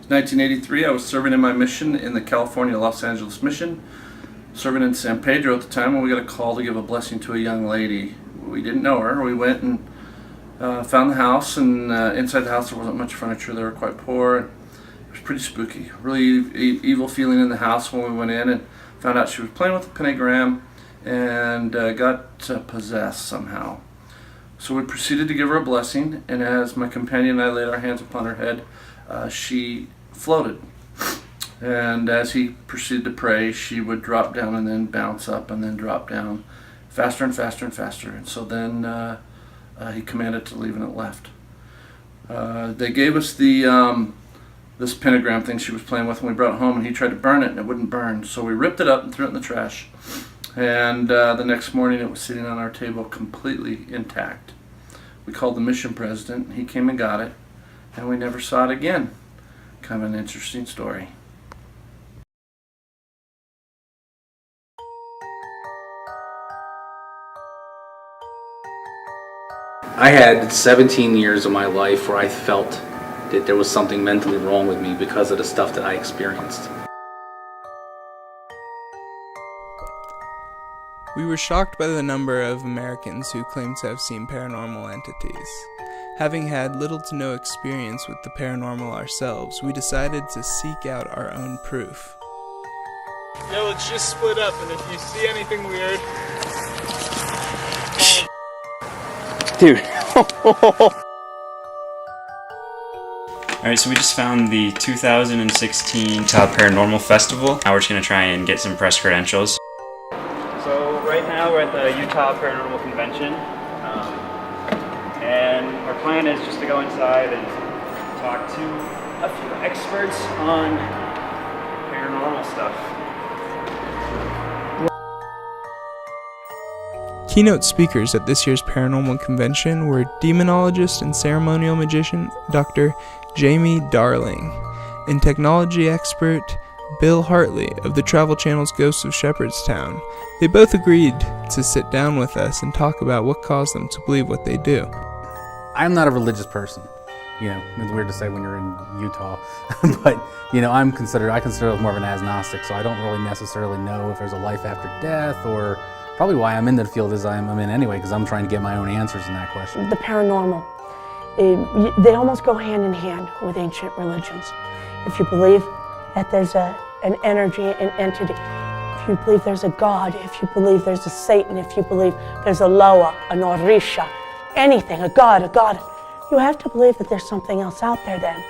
1983, I was serving in my mission in the California Los Angeles mission, serving in San Pedro at the time, when we got a call to give a blessing to a young lady. We didn't know her. We went and found the house, and inside the house there wasn't much furniture. They were quite poor. It was pretty spooky. Really evil feeling in the house when we went in and found out she was playing with a pentagram and got possessed somehow. So we proceeded to give her a blessing, and as my companion and I laid our hands upon her head, she floated. And as he proceeded to pray, she would drop down and then bounce up and then drop down faster and faster and faster. And so then he commanded to leave, and it left. They gave us the this pentagram thing she was playing with, and we brought it home, and he tried to burn it, and it wouldn't burn. So we ripped it up and threw it in the trash. And the next morning it was sitting on our table completely intact. We called the mission president, and he came and got it, and we never saw it again. Kind of an interesting story. I had 17 years of my life where I felt that there was something mentally wrong with me because of the stuff that I experienced. We were shocked by the number of Americans who claim to have seen paranormal entities. Having had little to no experience with the paranormal ourselves, we decided to seek out our own proof. Yeah, let's just split up, and if you see anything weird... Dude. Alright, so we just found the 2016 Utah Paranormal Festival. Now we're just going to try and get some press credentials. So right now we're at the Utah Paranormal Convention. And our plan is just to go inside and talk to a few experts on paranormal stuff. Keynote speakers at this year's paranormal convention were demonologist and ceremonial magician Dr. Jymie Darling and technology expert Bill Hartley of the Travel Channel's Ghosts of Shepherdstown. They both agreed to sit down with us and talk about what caused them to believe what they do. I'm not a religious person. You know, it's weird to say when you're in Utah, but you know, I consider it more of an agnostic, so I don't really necessarily know if there's a life after death, or probably why I'm in the field as I'm in anyway, because I'm trying to get my own answers in that question. The paranormal, they almost go hand in hand with ancient religions. If you believe that there's an energy, an entity, if you believe there's a God, if you believe there's a Satan, if you believe there's a Loa, an Orisha, anything, a God, you have to believe that there's something else out there then.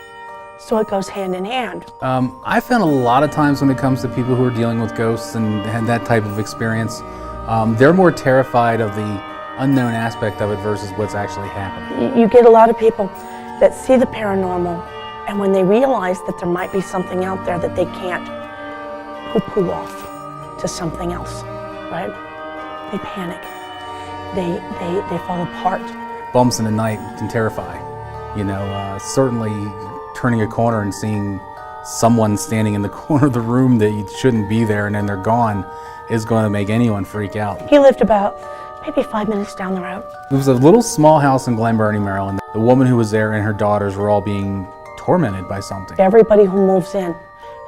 So it goes hand in hand. I found a lot of times when it comes to people who are dealing with ghosts and had that type of experience, they're more terrified of the unknown aspect of it versus what's actually happening. You get a lot of people that see the paranormal, and when they realize that there might be something out there that they can't poo-poo off to something else, right? They panic. They fall apart. Bumps in the night can terrify. You know, certainly turning a corner and seeing someone standing in the corner of the room that you shouldn't be there and then they're gone is going to make anyone freak out. He lived about maybe 5 minutes down the road. It was a little small house in Glen Burnie, Maryland. The woman who was there and her daughters were all being tormented by something. Everybody who moves in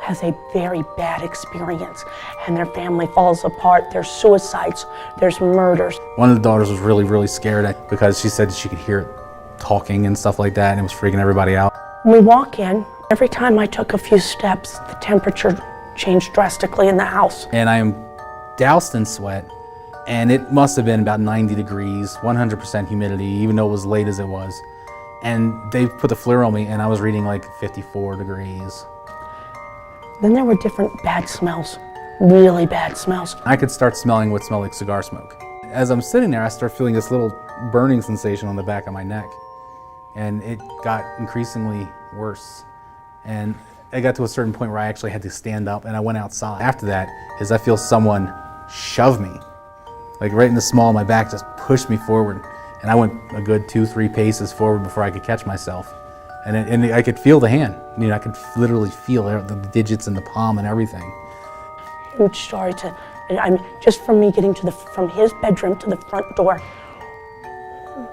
has a very bad experience, and their family falls apart. There's suicides, there's murders. One of the daughters was really, really scared because she said she could hear it talking and stuff like that, and it was freaking everybody out. When we walk in, every time I took a few steps, the temperature changed drastically in the house. And I am doused in sweat, and it must have been about 90 degrees, 100% humidity, even though it was late as it was. And they put the FLIR on me, and I was reading like 54 degrees. Then there were different bad smells, really bad smells. I could start smelling what smelled like cigar smoke. As I'm sitting there, I start feeling this little burning sensation on the back of my neck. And it got increasingly worse. And I got to a certain point where I actually had to stand up, and I went outside. After that is I feel someone shove me, like right in the small of my back, just pushed me forward. And I went a good 2-3 paces forward before I could catch myself. And I could feel the hand. You know, I could literally feel the digits in the palm and everything. Huge story just from me getting from his bedroom to the front door.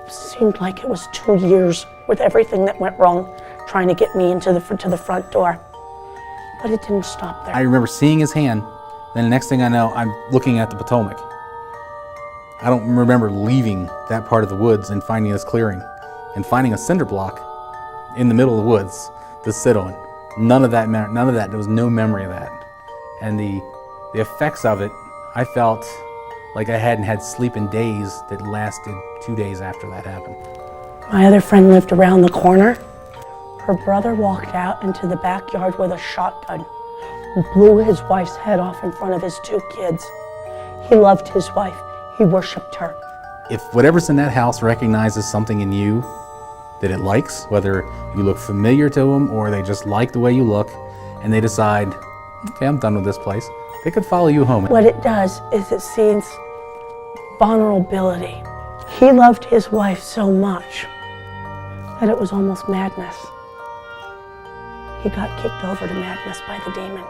Seemed like it was 2 years with everything that went wrong, trying to get me to the front door. But it didn't stop there. I remember seeing his hand, then the next thing I know, I'm looking at the Potomac. I don't remember leaving that part of the woods and finding this clearing and finding a cinder block in the middle of the woods to sit on. None of that, there was no memory of that. And the effects of it, I felt like I hadn't had sleep in days that lasted 2 days after that happened. My other friend lived around the corner. Her brother walked out into the backyard with a shotgun and blew his wife's head off in front of his 2 kids. He loved his wife. He worshiped her. If whatever's in that house recognizes something in you that it likes, whether you look familiar to them or they just like the way you look, and they decide, okay, I'm done with this place, they could follow you home. What it does is it sees vulnerability. He loved his wife so much that it was almost madness. He got kicked over to madness by the demon.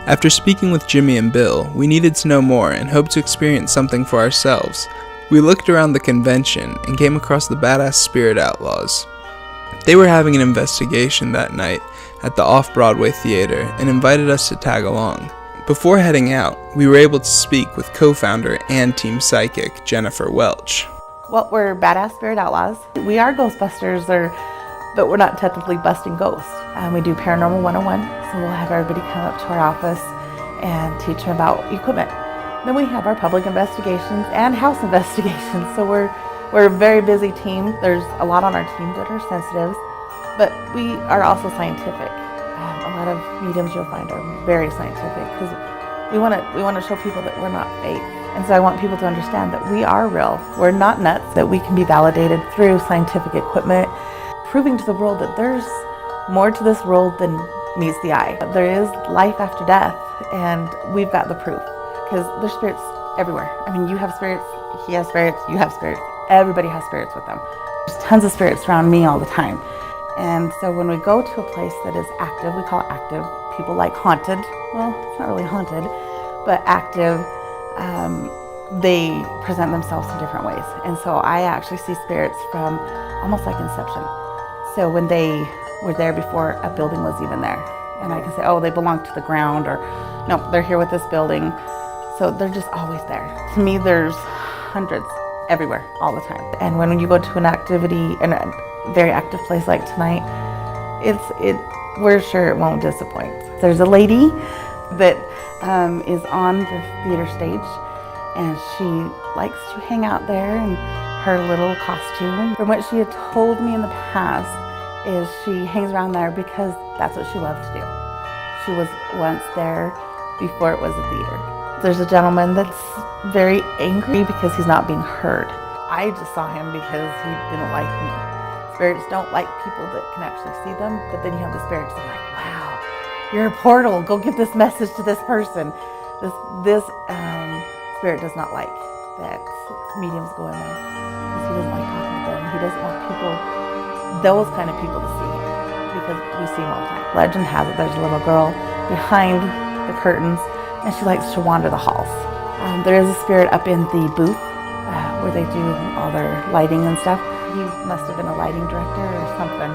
After speaking with Jymie and Bill, we needed to know more and hoped to experience something for ourselves. We looked around the convention and came across the Badass Spirit Outlaws. They were having an investigation that night at the Off-Broadway Theater and invited us to tag along. Before heading out, we were able to speak with co-founder and team psychic Jennifer Welch. Well, we're Badass Spirit Outlaws. We are Ghostbusters, but we're not technically busting ghosts. We do Paranormal 101, so we'll have everybody come up to our office and teach them about equipment. Then we have our public investigations and house investigations, so we're a very busy team. There's a lot on our team that are sensitives, but we are also scientific. A lot of mediums you'll find are very scientific because we want to show people that we're not fake. And so I want people to understand that we are real. We're not nuts, that we can be validated through scientific equipment, proving to the world that there's more to this world than meets the eye. There is life after death, and we've got the proof because there's spirits everywhere. I mean, you have spirits, he has spirits, you have spirits. Everybody has spirits with them. There's tons of spirits around me all the time. And so when we go to a place that is active, we call it active. People like haunted. Well, it's not really haunted, but active. They present themselves in different ways. And so I actually see spirits from almost like inception. So when they were there before a building was even there, and I can say, oh, they belong to the ground, or no, they're here with this building. So they're just always there. To me, there's hundreds everywhere, all the time. And when you go to an activity, in a very active place like tonight, we're sure it won't disappoint. There's a lady that is on the theater stage, and she likes to hang out there in her little costume. From what she had told me in the past is she hangs around there because that's what she loved to do. She was once there before it was a theater. There's a gentleman that's very angry because he's not being heard. I just saw him because he didn't like me. Spirits don't like people that can actually see them, but then you have the spirits that are like, wow, you're a portal, go give this message to this person. This spirit does not like that mediums go in there because he doesn't like talking to them. He doesn't want people, those kind of people, to see him because we see him all the time. Legend has it there's a little girl behind the curtains, and she likes to wander the halls. There is a spirit up in the booth where they do all their lighting and stuff. He must have been a lighting director or something.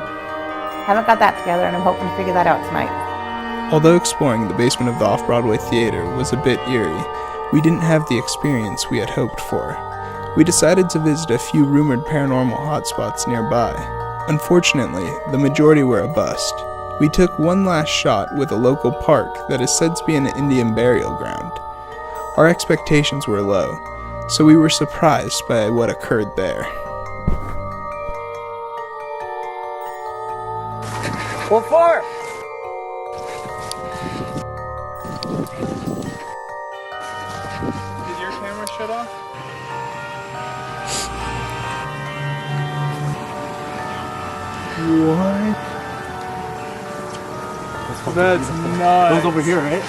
Haven't got that together, and I'm hoping to figure that out tonight. Although exploring the basement of the Off-Broadway Theater was a bit eerie, we didn't have the experience we had hoped for. We decided to visit a few rumored paranormal hotspots nearby. Unfortunately, the majority were a bust. We took one last shot with a local park that is said to be an Indian burial ground. Our expectations were low, so we were surprised by what occurred there. What for? Did your camera shut off? What? That's nuts. Those over here, right?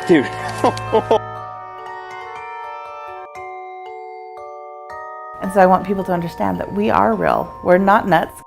Dude. And so I want people to understand that we are real. We're not nuts.